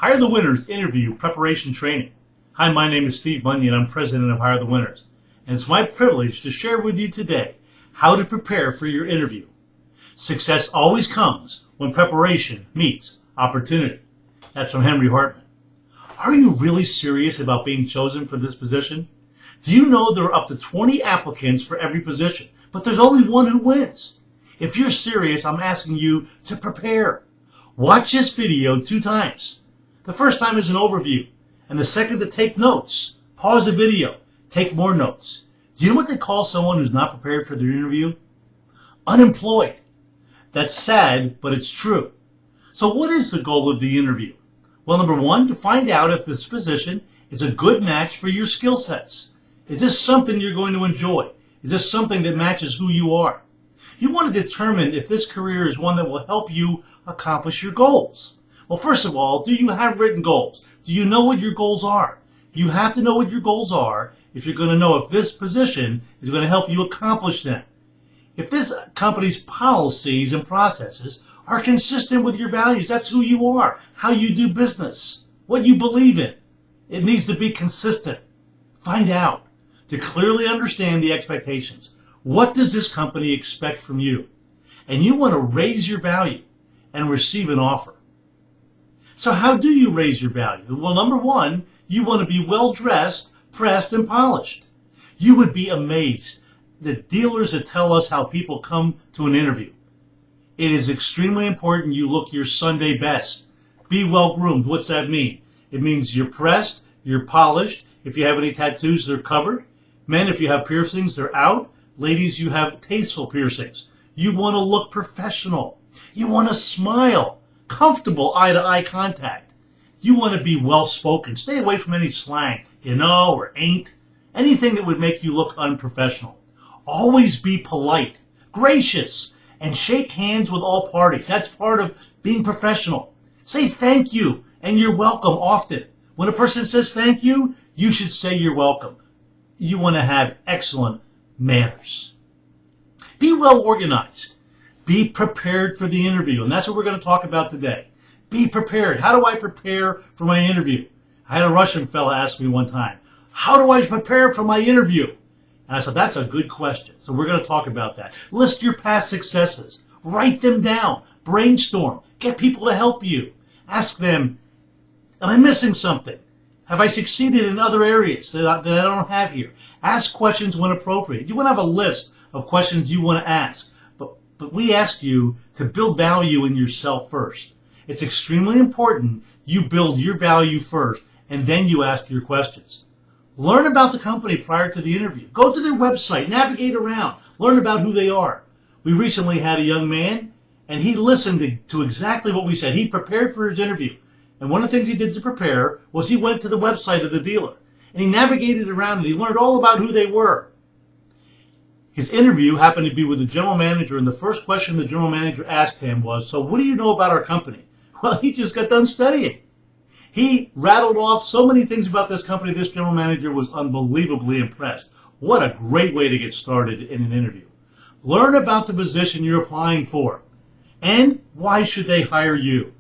Hire the Winners Interview Preparation Training. Hi, my name is Steve Bunyan. I'm president of Hire the Winners. And it's my privilege to share with you today how to prepare for your interview. Success always comes when preparation meets opportunity. That's from Henry Hartman. Are you really serious about being chosen for this position? Do you know there are up to 20 applicants for every position, but there's only one who wins? If you're serious, I'm asking you to prepare. Watch this video 2 times. The first time is an overview, and the second to take notes. Pause the video, take more notes. Do you know what they call someone who's not prepared for their interview? Unemployed. That's sad, but it's true. So what is the goal of the interview? Well, number 1, to find out if this position is a good match for your skill sets. Is this something you're going to enjoy? Is this something that matches who you are? You want to determine if this career is one that will help you accomplish your goals. Well, first of all, do you have written goals? Do you know what your goals are? You have to know what your goals are if you're going to know if this position is going to help you accomplish them. If this company's policies and processes are consistent with your values, that's who you are, how you do business, what you believe in. It needs to be consistent. Find out to clearly understand the expectations. What does this company expect from you? And you want to raise your value and receive an offer. So how do you raise your value? Well, number 1, you want to be well-dressed, pressed, and polished. You would be amazed the dealers that tell us how people come to an interview. It is extremely important you look your Sunday best. Be well-groomed. What's that mean? It means you're pressed, you're polished. If you have any tattoos, they're covered. Men, if you have piercings, they're out. Ladies, you have tasteful piercings. You want to look professional. You want to smile. Comfortable eye-to-eye contact. You want to be well-spoken. Stay away from any slang, or ain't. Anything that would make you look unprofessional. Always be polite, gracious, and shake hands with all parties. That's part of being professional. Say thank you and you're welcome often. When a person says thank you, you should say you're welcome. You want to have excellent manners. Be well organized. Be prepared for the interview, and that's what we're going to talk about today. Be prepared. How do I prepare for my interview? I had a Russian fella ask me one time, how do I prepare for my interview? And I said, that's a good question. So we're going to talk about that. List your past successes. Write them down. Brainstorm. Get people to help you. Ask them, am I missing something? Have I succeeded in other areas that I don't have here? Ask questions when appropriate. You want to have a list of questions you want to ask. But we ask you to build value in yourself first. It's extremely important you build your value first, and then you ask your questions. Learn about the company prior to the interview. Go to their website, navigate around, learn about who they are. We recently had a young man, and he listened to exactly what we said. He prepared for his interview. And one of the things he did to prepare was he went to the website of the dealer, and he navigated around, and he learned all about who they were. His interview happened to be with the general manager, and the first question the general manager asked him was, so what do you know about our company? Well, he just got done studying. He rattled off so many things about this company, this general manager was unbelievably impressed. What a great way to get started in an interview. Learn about the position you're applying for, and why should they hire you?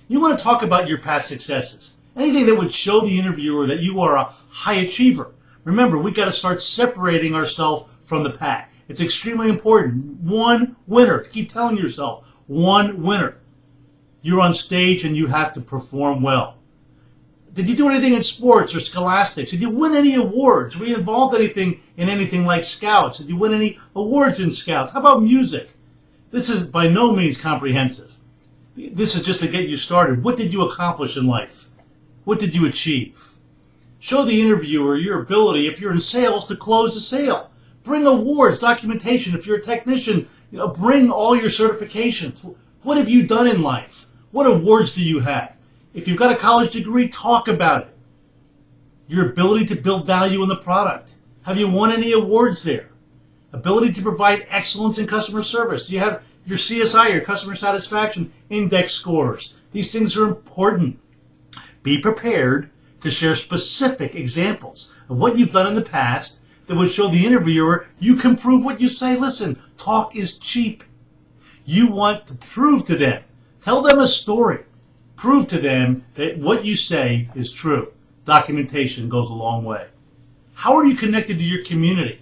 You want to talk about your past successes. Anything that would show the interviewer that you are a high achiever. Remember, we got to start separating ourselves from the pack. It's extremely important. One winner. Keep telling yourself, one winner. You're on stage and you have to perform well. Did you do anything in sports or scholastics? Did you win any awards? Were you involved in anything like Scouts? Did you win any awards in Scouts? How about music? This is by no means comprehensive. This is just to get you started. What did you accomplish in life? What did you achieve? Show the interviewer your ability, if you're in sales, to close the sale. Bring awards, documentation. If you're a technician, bring all your certifications. What have you done in life? What awards do you have? If you've got a college degree, talk about it. Your ability to build value in the product. Have you won any awards there? Ability to provide excellence in customer service. Do you have your CSI, your customer satisfaction index scores? These things are important. Be prepared to share specific examples of what you've done in the past that would show the interviewer you can prove what you say. Listen, talk is cheap. You want to prove to them. Tell them a story. Prove to them that what you say is true. Documentation goes a long way. How are you connected to your community?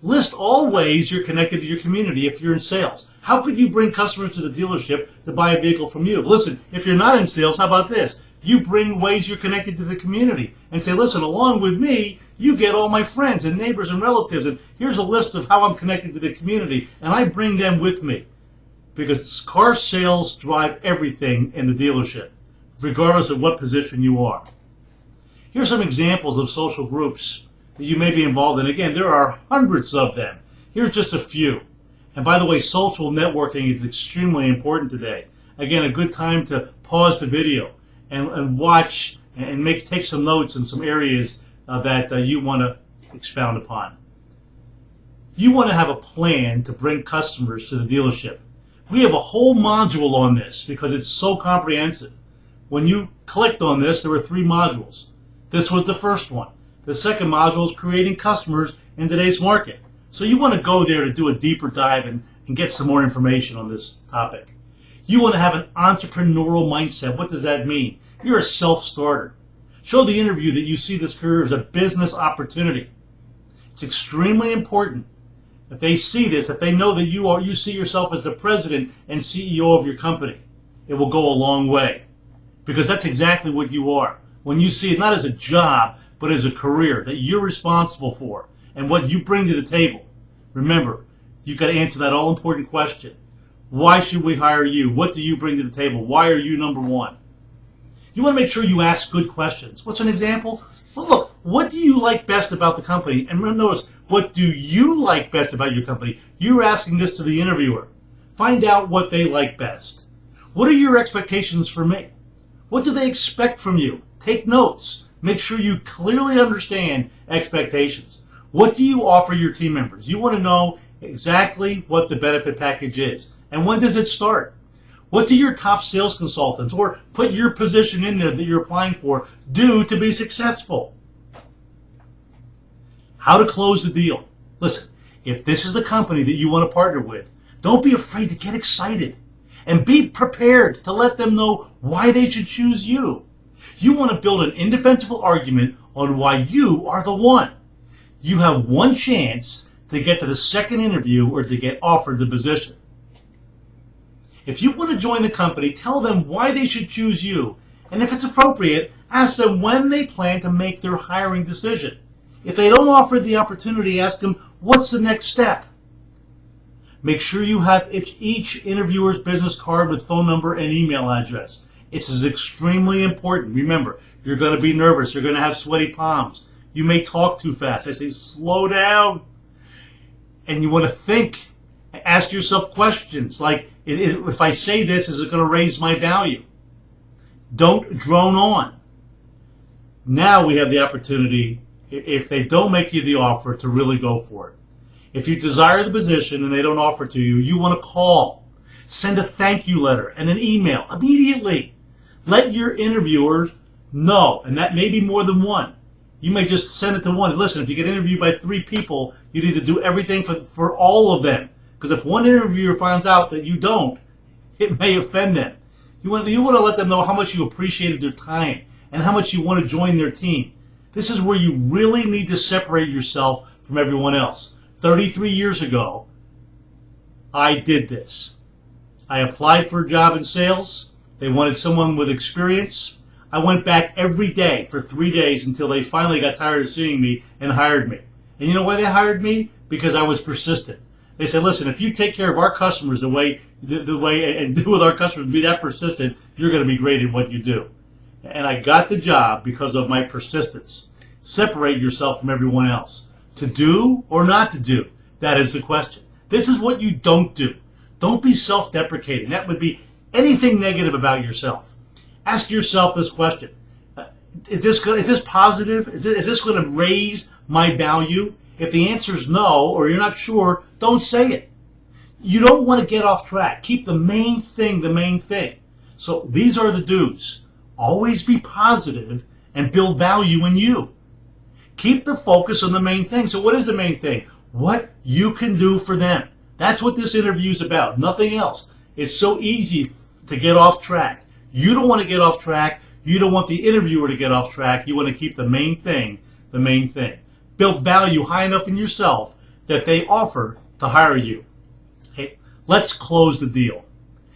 List all ways you're connected to your community if you're in sales. How could you bring customers to the dealership to buy a vehicle from you? Listen, if you're not in sales, how about this? You bring ways you're connected to the community and say, listen, along with me, you get all my friends and neighbors and relatives, and here's a list of how I'm connected to the community, and I bring them with me. Because car sales drive everything in the dealership, regardless of what position you are. Here's some examples of social groups that you may be involved in. Again, there are hundreds of them. Here's just a few. And by the way, social networking is extremely important today. Again, a good time to pause the video and watch and take some notes in some areas that you want to expound upon. You want to have a plan to bring customers to the dealership. We have a whole module on this because it's so comprehensive. When you clicked on this, there were 3 modules. This was the first one. The second module is creating customers in today's market. So you want to go there to do a deeper dive and get some more information on this topic. You want to have an entrepreneurial mindset. What does that mean? You're a self-starter. Show the interview that you see this career as a business opportunity. It's extremely important if they see this, if they know that you see yourself as the president and CEO of your company. It will go a long way because that's exactly what you are. When you see it not as a job, but as a career that you're responsible for and what you bring to the table. Remember, you've got to answer that all-important question. Why should we hire you? What do you bring to the table? Why are you number one? You want to make sure you ask good questions. What's an example? Well, look, what do you like best about the company? And notice, what do you like best about your company? You're asking this to the interviewer. Find out what they like best. What are your expectations for me? What do they expect from you? Take notes. Make sure you clearly understand expectations. What do you offer your team members? You want to know exactly what the benefit package is. And when does it start? What do your top sales consultants, or put your position in there that you're applying for, do to be successful? How to close the deal. Listen, if this is the company that you want to partner with, don't be afraid to get excited. And be prepared to let them know why they should choose you. You want to build an indefensible argument on why you are the one. You have one chance to get to the second interview or to get offered the position. If you want to join the company, tell them why they should choose you. And if it's appropriate, ask them when they plan to make their hiring decision. If they don't offer the opportunity, ask them, what's the next step? Make sure you have each interviewer's business card with phone number and email address. It's extremely important. Remember, you're going to be nervous. You're going to have sweaty palms. You may talk too fast. I say, slow down. And you want to think. Ask yourself questions like, if I say this, is it going to raise my value? Don't drone on. Now we have the opportunity, if they don't make you the offer, to really go for it. If you desire the position and they don't offer to you, you want to call. Send a thank you letter and an email immediately. Let your interviewers know, and that may be more than one. You may just send it to one. Listen, if you get interviewed by 3 people, you need to do everything for all of them. Because if one interviewer finds out that you don't, it may offend them. You want to let them know how much you appreciated their time and how much you want to join their team. This is where you really need to separate yourself from everyone else. 33 years ago, I did this. I applied for a job in sales. They wanted someone with experience. I went back every day for 3 days until they finally got tired of seeing me and hired me. And you know why they hired me? Because I was persistent. They said, listen, if you take care of our customers the way and do with our customers, be that persistent, you're going to be great at what you do. And I got the job because of my persistence. Separate yourself from everyone else. To do or not to do, that is the question. This is what you don't do. Don't be self-deprecating. That would be anything negative about yourself. Ask yourself this question. Is this positive? Is this going to raise my value? If the answer is no, or you're not sure, don't say it. You don't want to get off track. Keep the main thing the main thing. So these are the do's. Always be positive and build value in you. Keep the focus on the main thing. So what is the main thing? What you can do for them. That's what this interview is about. Nothing else. It's so easy to get off track. You don't want to get off track. You don't want the interviewer to get off track. You want to keep the main thing the main thing. Build value high enough in yourself that they offer to hire you. Hey, let's close the deal.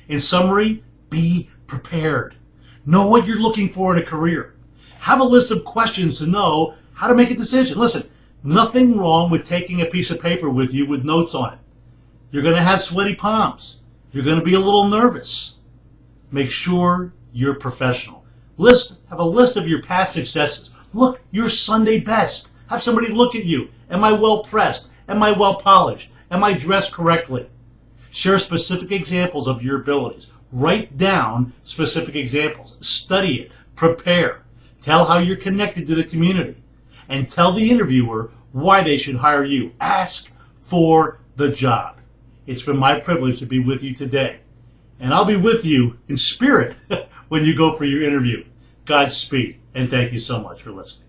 In summary, be prepared. Know what you're looking for in a career. Have a list of questions to know how to make a decision. Listen, nothing wrong with taking a piece of paper with you with notes on it. You're going to have sweaty palms. You're going to be a little nervous. Make sure you're professional. Have a list of your past successes. Look your Sunday best. Have somebody look at you. Am I well pressed? Am I well polished? Am I dressed correctly? Share specific examples of your abilities. Write down specific examples. Study it. Prepare. Tell how you're connected to the community. And tell the interviewer why they should hire you. Ask for the job. It's been my privilege to be with you today. And I'll be with you in spirit when you go for your interview. Godspeed, and thank you so much for listening.